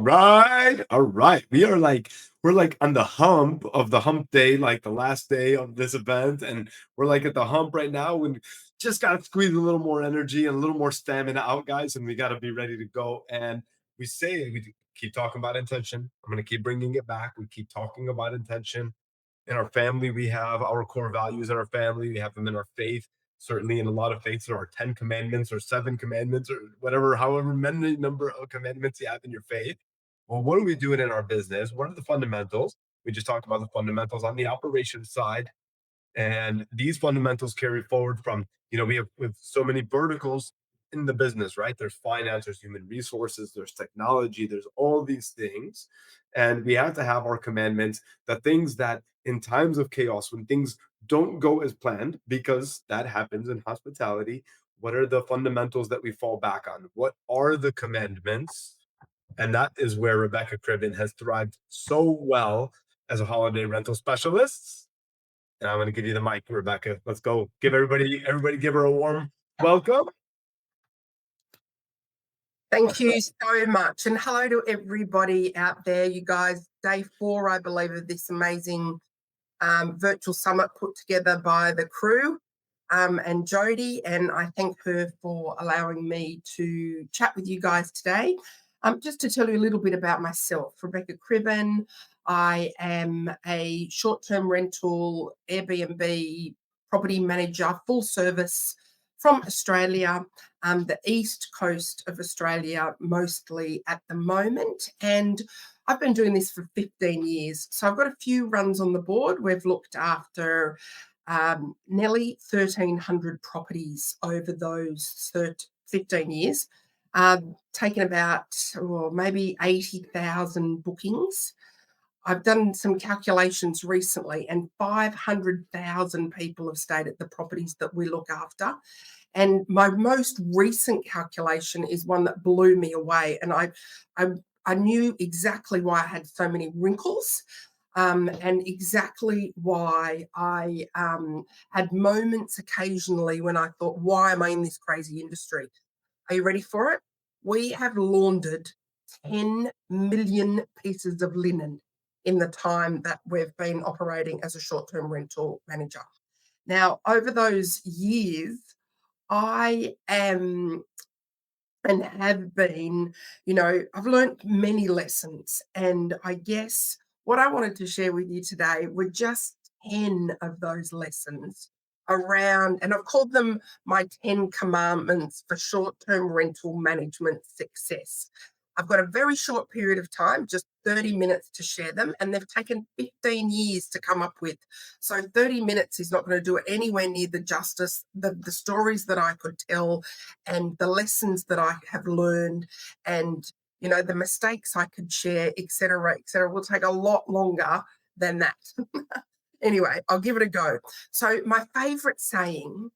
right. All right. We're like on the hump day, like the last day of this event. And we're like at the hump right now and just gotta squeeze a little more energy and a little more stamina out, guys. And we gotta be ready to go. And we keep talking about intention. I'm gonna keep bringing it back. We keep talking about intention. In our family, we have our core values in our family. We have them in our faith. Certainly, in a lot of faiths, there are 10 commandments or seven commandments or whatever, however many number of commandments you have in your faith. Well, what are we doing in our business? What are the fundamentals? We just talked about the fundamentals on the operations side. And these fundamentals carry forward from, we have so many verticals in the business, right? There's finance, there's human resources, there's technology, there's all these things. And we have to have our commandments, the things that in times of chaos, when things don't go as planned, because that happens in hospitality, what are the fundamentals that we fall back on? What are the commandments? And that is where 𝐕𝐢𝐫𝐭𝐮𝐷 has thrived so well as a holiday rental specialist. And I'm going to give you the mic, Rebecca. Let's go. Give everybody give her a warm welcome. Thank you so much. And hello to everybody out there. You guys, day 4, I believe, of this amazing virtual summit put together by the crew and Jody. And I thank her for allowing me to chat with you guys today. Just to tell you a little bit about myself, 𝐕𝐢𝐫𝐭𝐮𝐷. I am a short-term rental Airbnb property manager, full service from Australia, the east coast of Australia, mostly at the moment. And I've been doing this for 15 years. So I've got a few runs on the board. We've looked after nearly 1,300 properties over those 15 years, taken about maybe 80,000 bookings. I've done some calculations recently, and 500,000 people have stayed at the properties that we look after. And my most recent calculation is one that blew me away. And I knew exactly why I had so many wrinkles, and exactly why I had moments occasionally when I thought, why am I in this crazy industry? Are you ready for it? We have laundered 10 million pieces of linen in the time that we've been operating as a short-term rental manager. Now, over those years, I am and have been, I've learned many lessons. And I guess what I wanted to share with you today were just 10 of those lessons around, and I've called them my 10 commandments for short-term rental management success. I've got a very short period of time, just 30 minutes to share them, and they've taken 15 years to come up with. So 30 minutes is not going to do it anywhere near the justice, the stories that I could tell and the lessons that I have learned and, the mistakes I could share, et cetera, will take a lot longer than that. Anyway, I'll give it a go. So my favorite saying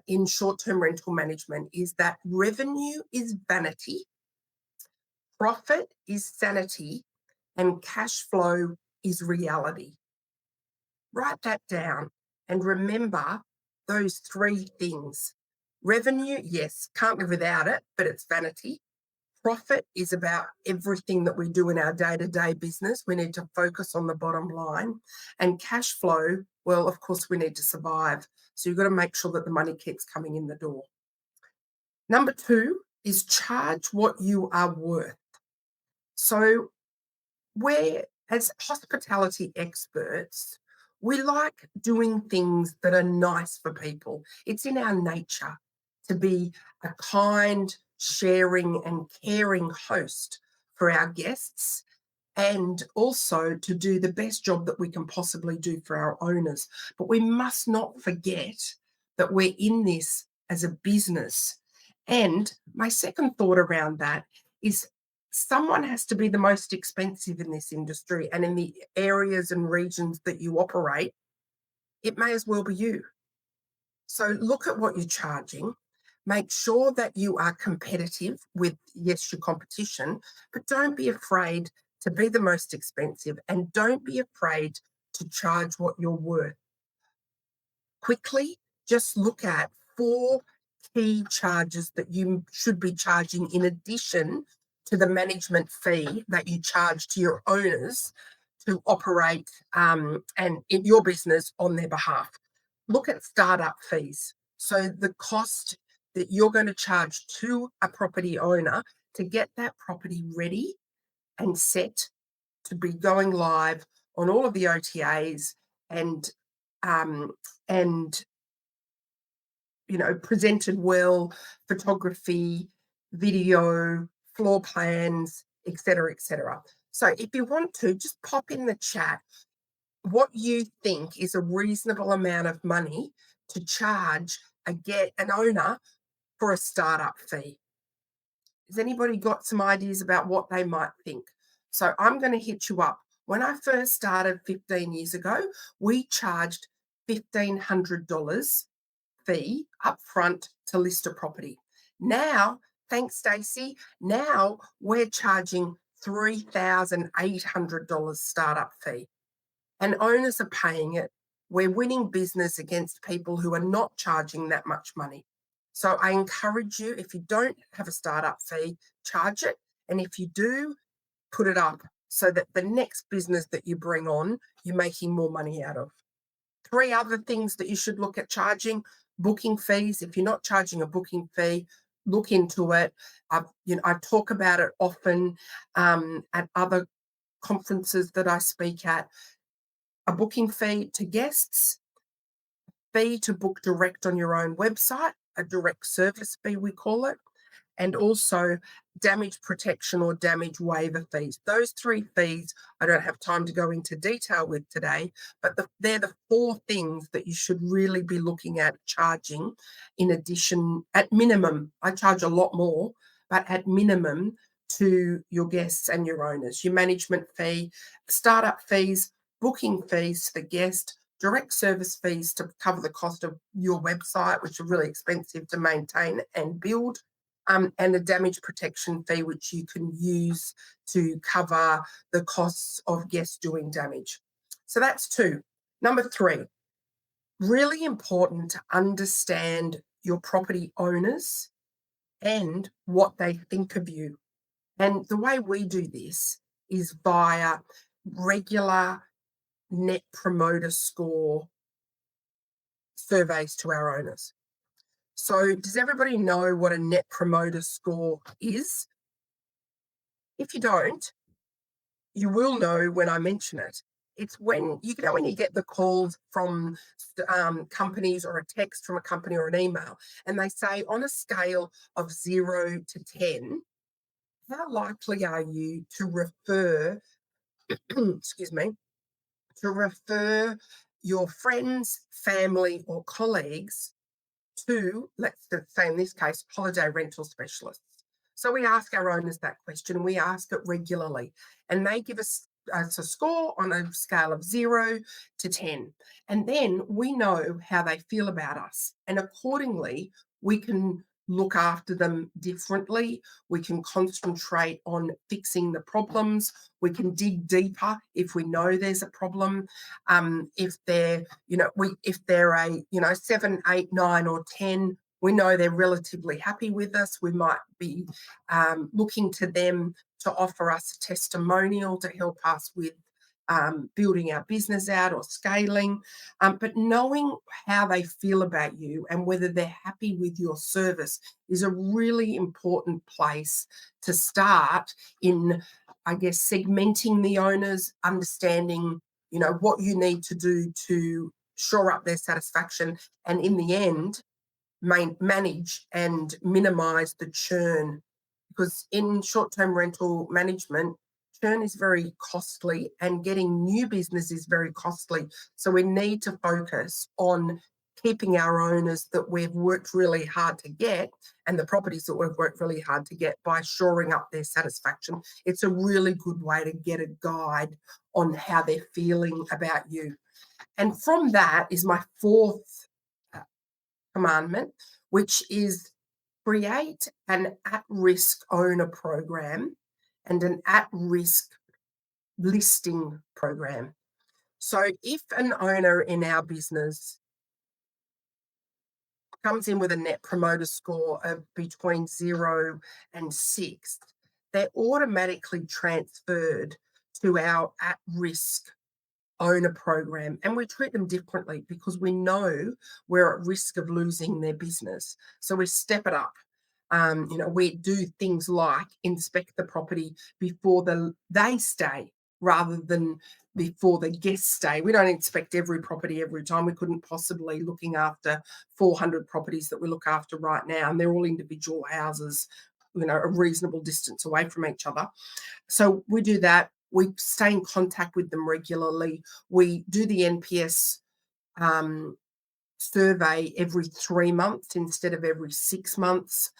in short-term rental management is that revenue is vanity, profit is sanity, and cash flow is reality. Write that down and remember those 3 things. Revenue, yes, can't live without it, but it's vanity. Profit is about everything that we do in our day-to-day business. We need to focus on the bottom line. And cash flow, well, of course, we need to survive. So you've got to make sure that the money keeps coming in the door. Number 2 is charge what you are worth. So we're, as hospitality experts, we like doing things that are nice for people. It's in our nature to be a kind, sharing, and caring host for our guests, and also to do the best job that we can possibly do for our owners. But we must not forget that we're in this as a business. And my second thought around that is someone has to be the most expensive in this industry, and in the areas and regions that you operate, it may as well be you. So look at what you're charging. Make sure that you are competitive with, yes, your competition, but don't be afraid to be the most expensive, and don't be afraid to charge what you're worth. Quickly, just look at 4 key charges that you should be charging in addition to the management fee that you charge to your owners to operate and in your business on their behalf. Look at startup fees. So the cost that you're going to charge to a property owner to get that property ready and set to be going live on all of the OTAs and um, and presented well, photography, video, floor plans, etc., etc. So if you want to, just pop in the chat what you think is a reasonable amount of money to charge an owner for a startup fee. Has anybody got some ideas about what they might think? So I'm going to hit you up. When I first started 15 years ago, we charged $1,500 fee up front to list a property. Now, thanks, Stacey, now we're charging $3,800 startup fee. And owners are paying it. We're winning business against people who are not charging that much money. So I encourage you, if you don't have a startup fee, charge it. And if you do, put it up so that the next business that you bring on, you're making more money out of. 3 other things that you should look at charging: booking fees. If you're not charging a booking fee, look into it. I talk about it often at other conferences that I speak at. A booking fee to guests, fee to book direct on your own website, a direct service fee we call it, and also damage protection or damage waiver fees. Those 3 fees I don't have time to go into detail with today, but they're the 4 things that you should really be looking at charging. In addition, at minimum, I charge a lot more, but at minimum to your guests and your owners. Your management fee, startup fees, booking fees to the guest, direct service fees to cover the cost of your website, which are really expensive to maintain and build, and a damage protection fee, which you can use to cover the costs of guests doing damage. So that's 2. Number 3, really important to understand your property owners and what they think of you. And the way we do this is via regular Net Promoter Score surveys to our owners. So does everybody know what a Net Promoter Score is? If you don't, you will know when I mention it. It's when you get the calls from companies, or a text from a company, or an email, and they say, on a scale of 0 to 10, how likely are you to refer, excuse me, to refer your friends, family, or colleagues to, let's say in this case, holiday rental specialists? So we ask our owners that question, and we ask it regularly, and they give us a score on a scale of 0 to 10. And then we know how they feel about us. And accordingly, we can look after them differently. We can concentrate on fixing the problems. We can dig deeper if we know there's a problem. If they're, if they're a, 7, 8, 9, or 10, we know they're relatively happy with us. We might be looking to them to offer us a testimonial to help us with building our business out or scaling. But knowing how they feel about you and whether they're happy with your service is a really important place to start in, I guess, segmenting the owners, understanding, what you need to do to shore up their satisfaction, and in the end, manage and minimize the churn. Because in short-term rental management, churn is very costly and getting new business is very costly. So we need to focus on keeping our owners that we've worked really hard to get, and the properties that we've worked really hard to get, by shoring up their satisfaction. It's a really good way to get a guide on how they're feeling about you. And from that is my 4th commandment, which is create an at-risk owner program and an at-risk listing program. So if an owner in our business comes in with a Net Promoter Score of between 0 and 6, they're automatically transferred to our at-risk owner program, and we treat them differently because we know we're at risk of losing their business. So we step it up. We do things like inspect the property before they stay rather than before the guests stay. We don't inspect every property every time. We couldn't possibly, looking after 400 properties that we look after right now, and they're all individual houses, a reasonable distance away from each other. So we do that. We stay in contact with them regularly. We do the NPS survey every 3 months instead of every 6 months.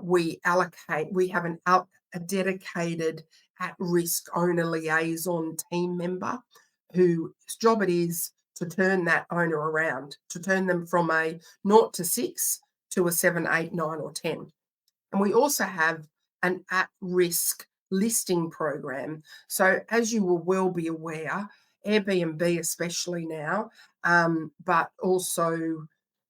We have a dedicated at-risk owner liaison team member whose job it is to turn that owner around, to turn them from a 0 to 6 to a 7, 8, 9, or 10. And we also have an at-risk listing program. So as you will well be aware, Airbnb especially now, but also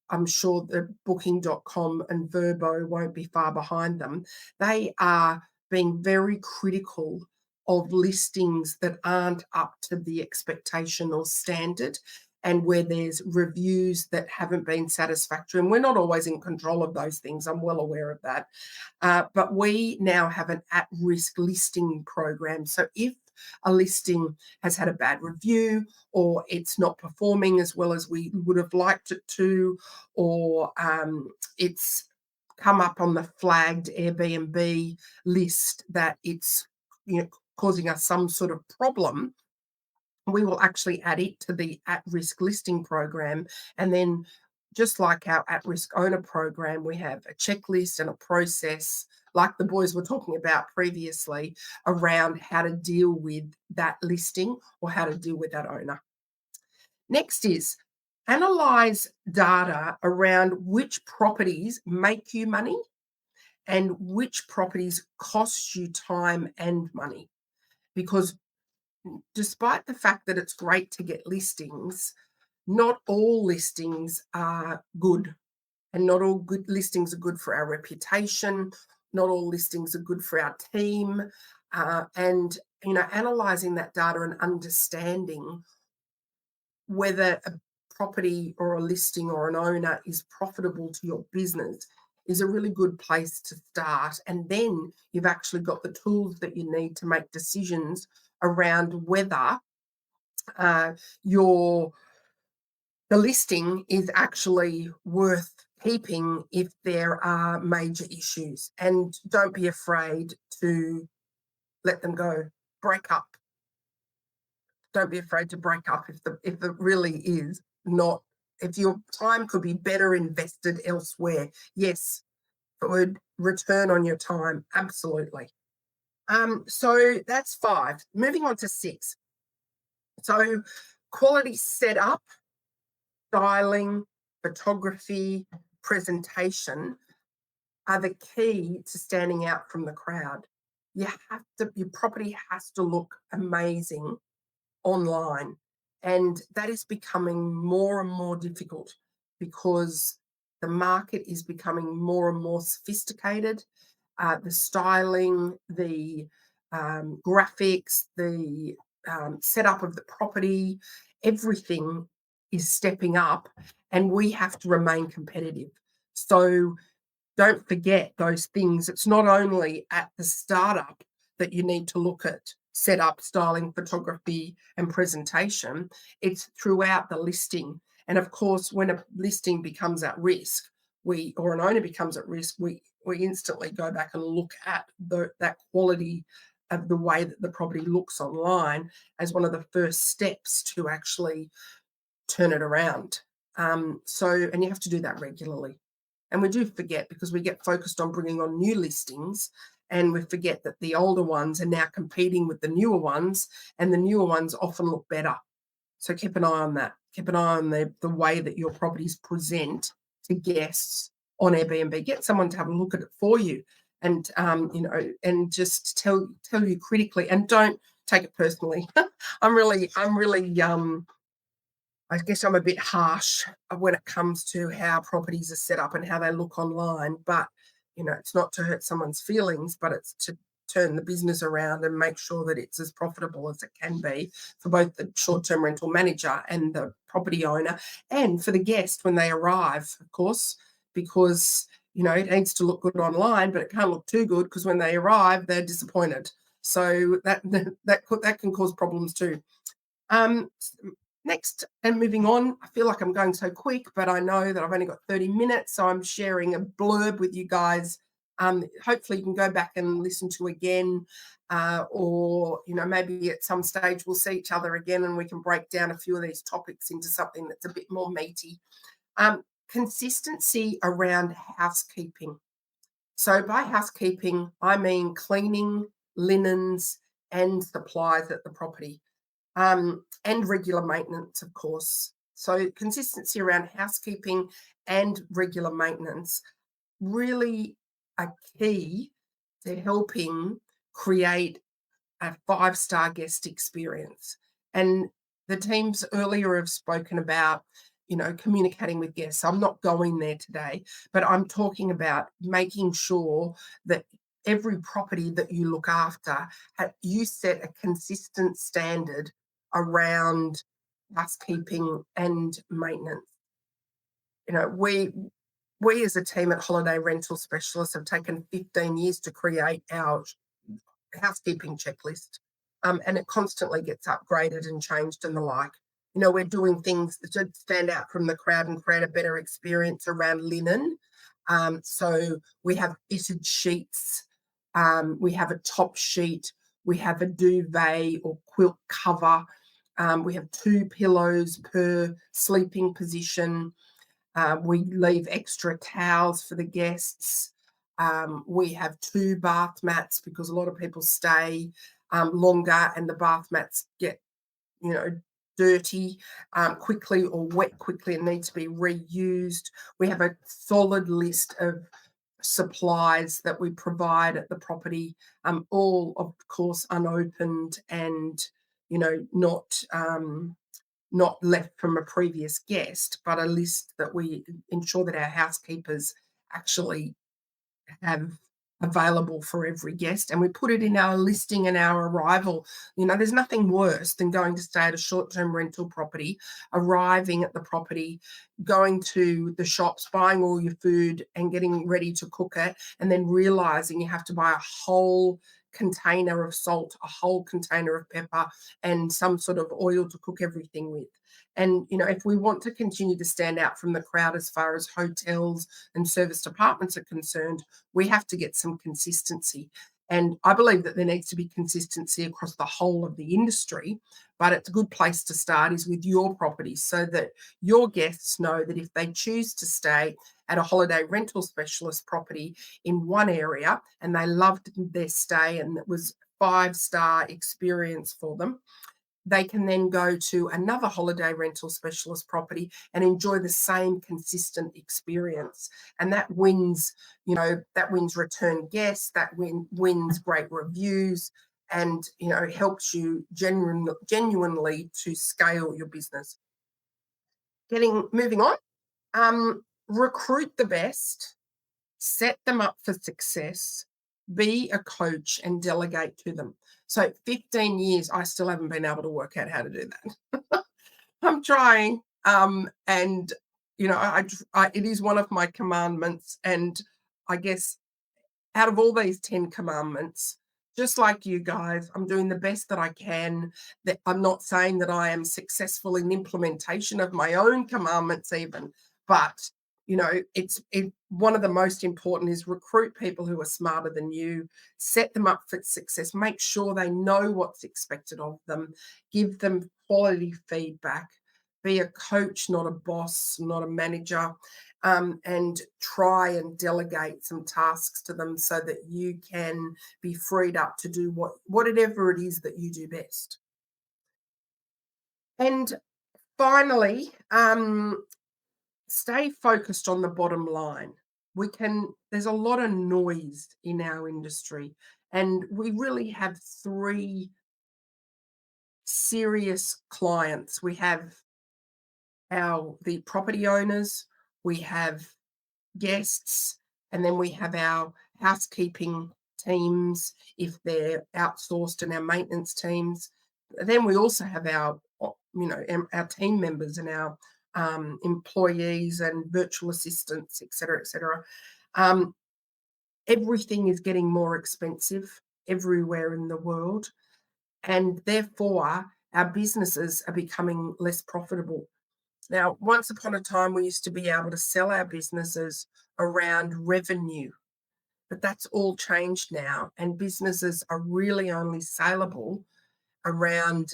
I'm sure that Booking.com and Vrbo won't be far behind them. They are being very critical of listings that aren't up to the expectation or standard, and where there's reviews that haven't been satisfactory. And we're not always in control of those things. I'm well aware of that. But we now have an at-risk listing program. So if a listing has had a bad review, or it's not performing as well as we would have liked it to, or it's come up on the flagged Airbnb list that it's causing us some sort of problem, we will actually add it to the at-risk listing program. And then, just like our at-risk owner program, we have a checklist and a process, like the boys were talking about previously, around how to deal with that listing or how to deal with that owner. Next is analyze data around which properties make you money and which properties cost you time and money. Because despite the fact that it's great to get listings, not all listings are good, and not all good listings are good for our reputation. Not all listings are good for our team, and analyzing that data and understanding whether a property or a listing or an owner is profitable to your business is a really good place to start. And then you've actually got the tools that you need to make decisions around whether the listing is actually worth keeping if there are major issues. And don't be afraid to let them go. Break up. Don't be afraid to break up if it really is not, if your time could be better invested elsewhere. Yes, it would return on your time. Absolutely. So that's 5. Moving on to 6. So quality setup, styling, photography, presentation are the key to standing out from the crowd. Your property has to look amazing online, and that is becoming more and more difficult because the market is becoming more and more sophisticated. The styling, the graphics, the setup of the property, everything is stepping up, and we have to remain competitive. So don't forget those things. It's not only at the startup that you need to look at setup, styling, photography, and presentation. It's throughout the listing. And of course, when a listing becomes at risk, or an owner becomes at risk, we instantly go back and look at that quality of the way that the property looks online as one of the first steps to actually turn it around. And you have to do that regularly. And we do forget, because we get focused on bringing on new listings, and we forget that the older ones are now competing with the newer ones, and the newer ones often look better. So keep an eye on that. Keep an eye on the way that your properties present to guests on Airbnb. Get someone to have a look at it for you, and and just tell you critically, and don't take it personally. I'm really I guess I'm a bit harsh when it comes to how properties are set up and how they look online, but it's not to hurt someone's feelings, but it's turn the business around and make sure that it's as profitable as it can be for both the short-term rental manager and the property owner, and for the guest when they arrive, of course, because it needs to look good online, but it can't look too good because when they arrive, they're disappointed. So that can cause problems too. Um, Next, and moving on, I feel like I'm going so quick, but I know that I've only got 30 minutes, so I'm sharing a blurb with you guys. Hopefully, you can go back and listen to again, or maybe at some stage we'll see each other again and we can break down a few of these topics into something that's a bit more meaty. Consistency around housekeeping. So by housekeeping, I mean cleaning, linens, and supplies at the property, and regular maintenance, of course. So consistency around housekeeping and regular maintenance really are key to helping create a five-star guest experience. And the teams earlier have spoken about, communicating with guests. I'm not going there today, but I'm talking about making sure that every property that you look after, you set a consistent standard around housekeeping and maintenance. We as a team at Holiday Rental Specialists have taken 15 years to create our housekeeping checklist, and it constantly gets upgraded and changed and the like. We're doing things to stand out from the crowd and create a better experience around linen. So we have fitted sheets, we have a top sheet, we have a duvet or quilt cover, we have 2 pillows per sleeping position. We leave extra towels for the guests. We have 2 bath mats because a lot of people stay longer and the bath mats get, dirty quickly or wet quickly and need to be reused. We have a solid list of supplies that we provide at the property, all of course unopened and not left from a previous guest, but a list that we ensure that our housekeepers actually have available for every guest, and we put it in our listing and our arrival. There's nothing worse than going to stay at a short-term rental property, arriving at the property, going to the shops, buying all your food and getting ready to cook it, and then realizing you have to buy a whole container of salt, a whole container of pepper, and some sort of oil to cook everything with. And if we want to continue to stand out from the crowd as far as hotels and service departments are concerned, we have to get some consistency. And I believe that there needs to be consistency across the whole of the industry, but it's a good place to start is with your property so that your guests know that if they choose to stay at a holiday rental specialist property in one area and they loved their stay and it was 5-star experience for them, they can then go to another holiday rental specialist property and enjoy the same consistent experience. And that wins, return guests, that wins great reviews, and helps you genuinely to scale your business. Moving on, recruit the best, set them up for success, be a coach and delegate to them. So 15 years, I still haven't been able to work out how to do that. I'm trying. And, it is one of my commandments. And I guess out of all these 10 commandments, just like you guys, I'm doing the best that I can. That I'm not saying that I am successful in implementation of my own commandments even, but one of the most important is recruit people who are smarter than you, set them up for success, make sure they know what's expected of them, give them quality feedback, be a coach, not a boss, not a manager, and try and delegate some tasks to them so that you can be freed up to do whatever it is that you do best. And finally, stay focused on the bottom line. There's a lot of noise in our industry, and we really have 3 serious clients. We have the property owners, we have guests, and then we have our housekeeping teams, if they're outsourced, and our maintenance teams. Then we also have our team members and our employees and virtual assistants, et cetera, et cetera. Um, Everything is getting more expensive everywhere in the world, and therefore our businesses are becoming less profitable. Now, once upon a time, we used to be able to sell our businesses around revenue, but that's all changed now, and businesses are really only saleable around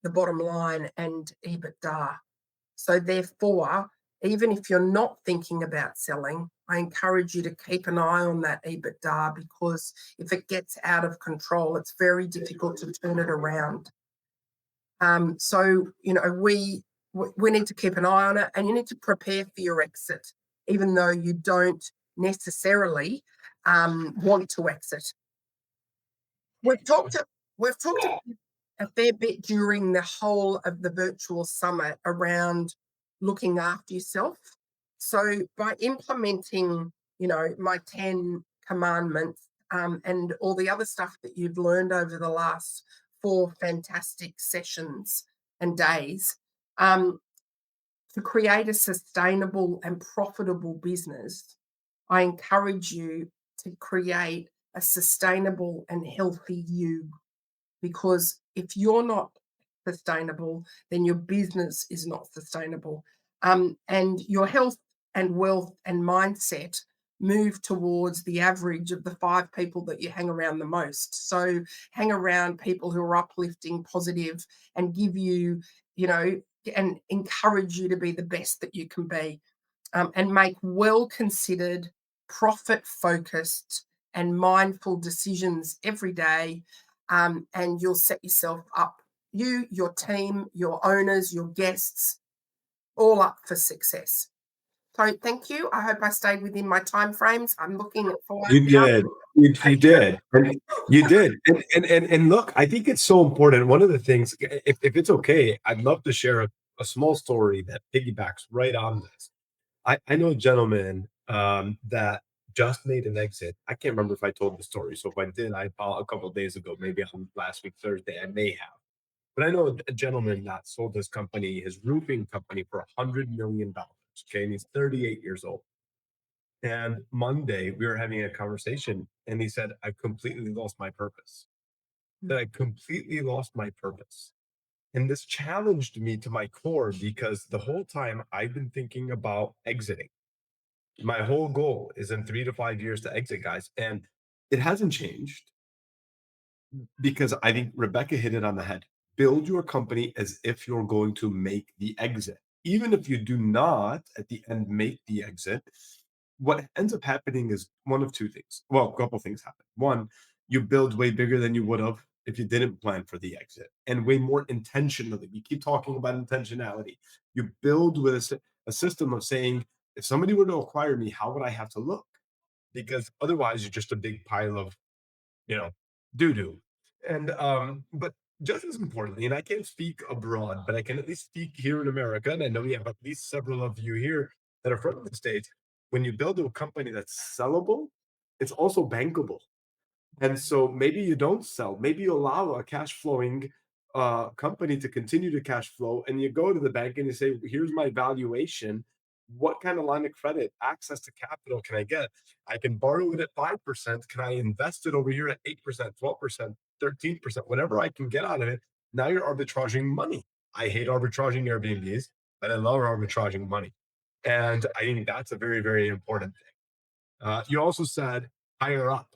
the bottom line and EBITDA. So, therefore, even if you're not thinking about selling, I encourage you to keep an eye on that EBITDA, because if it gets out of control, it's very difficult to turn it around. So, we need to keep an eye on it, and you need to prepare for your exit, even though you don't necessarily want to exit. We've talked we've talked a fair bit during the whole of the virtual summit around looking after yourself. So by implementing, my 10 commandments, and all the other stuff that you've learned over the last 4 fantastic sessions and days, to create a sustainable and profitable business, I encourage you to create a sustainable and healthy you, because if you're not sustainable, then your business is not sustainable. And your health and wealth and mindset move towards the average of the 5 people that you hang around the most. So hang around people who are uplifting, positive, and give you, and encourage you to be the best that you can be, and make well considered, profit focused, and mindful decisions every day. And you'll set yourself up, your team, your owners, your guests, all up for success. So thank you. I hope I stayed within my time frames. I'm looking forward You now. did. You did. And you did. And look, I think it's so important. One of the things, if it's okay, I'd love to share a small story that piggybacks right on this. I know a gentleman that just made an exit. I can't remember if I told the story. So if I did, a couple of days ago, maybe on last week, Thursday, I may have. But I know a gentleman that sold his company, his roofing company, for $100 million. Okay. And he's 38 years old. And Monday, we were having a conversation, and he said, I completely lost my purpose. That I completely lost my purpose. And this challenged me to my core, because the whole time I've been thinking about exiting. My whole goal is in 3 to 5 years to exit, guys. And it hasn't changed, because I think Rebecca hit it on the head. Build your company as if you're going to make the exit. Even if you do not at the end make the exit, what ends up happening is one of 2 things. Well, a couple things happen. One, you build way bigger than you would have if you didn't plan for the exit, and way more intentionally. We keep talking about intentionality. You build with a system of saying, if somebody were to acquire me, how would I have to look? Because otherwise, you're just a big pile of, you know, doo doo. And but just as importantly, and I can't speak abroad, but I can at least speak here in America, and I know we have at least several of you here that are from the States. When you build a company that's sellable, it's also bankable. And so maybe you don't sell. Maybe you allow a cash flowing company to continue to cash flow, and you go to the bank and you say, "Here's my valuation. What kind of line of credit, access to capital can I get? I can borrow it at 5%. Can I invest it over here at 8%, 12%, 13%, whatever I can get out of it?" Now you're arbitraging money. I hate arbitraging Airbnbs, but I love arbitraging money. And I think that's a very, very important thing. You also said higher up.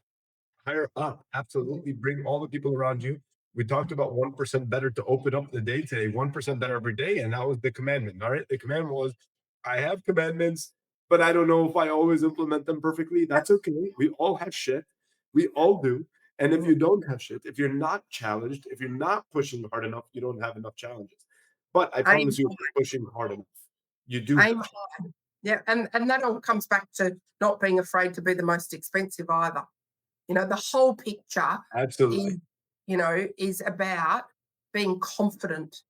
Higher up, absolutely. Bring all the people around you. We talked about 1% better to open up the day today, 1% better every day. And that was the commandment. All right. The commandment was, I have commandments, but I don't know if I always implement them perfectly. That's okay. We all have shit. We all do. And if you don't have shit, if you're not challenged, if you're not pushing hard enough, you don't have enough challenges. But I Aim, promise you, if you're pushing hard enough, you do aim have. high. Yeah, and that all comes back to not being afraid to be the most expensive either. The whole picture is, Absolutely. is about being confident,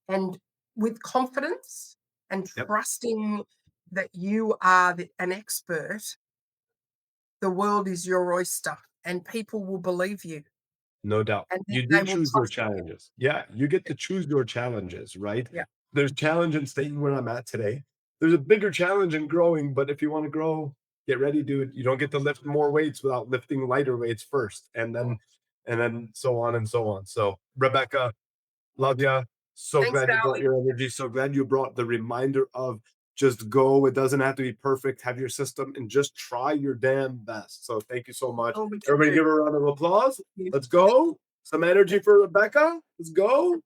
and with confidence and Yep. trusting that you are an expert, the world is your oyster. and people will believe you, No doubt. and You they do will choose your trust you. challenges. Yeah, you get Yeah, to choose your challenges, right? yeah. There's challenge in staying where I'm at today. There's a bigger challenge in growing, but if you want to grow, get ready, dude. You don't get to lift more weights without lifting lighter weights first, and then so on and so on. So, Rebecca, love ya. So Thanks, glad you brought darling. your energy. So glad you brought the reminder of just go. It doesn't have to be perfect. Have your system and just try your damn best. So thank you so much. All we can Everybody do. give her a round of applause. You. Let's go. Some energy for Rebecca. Let's go.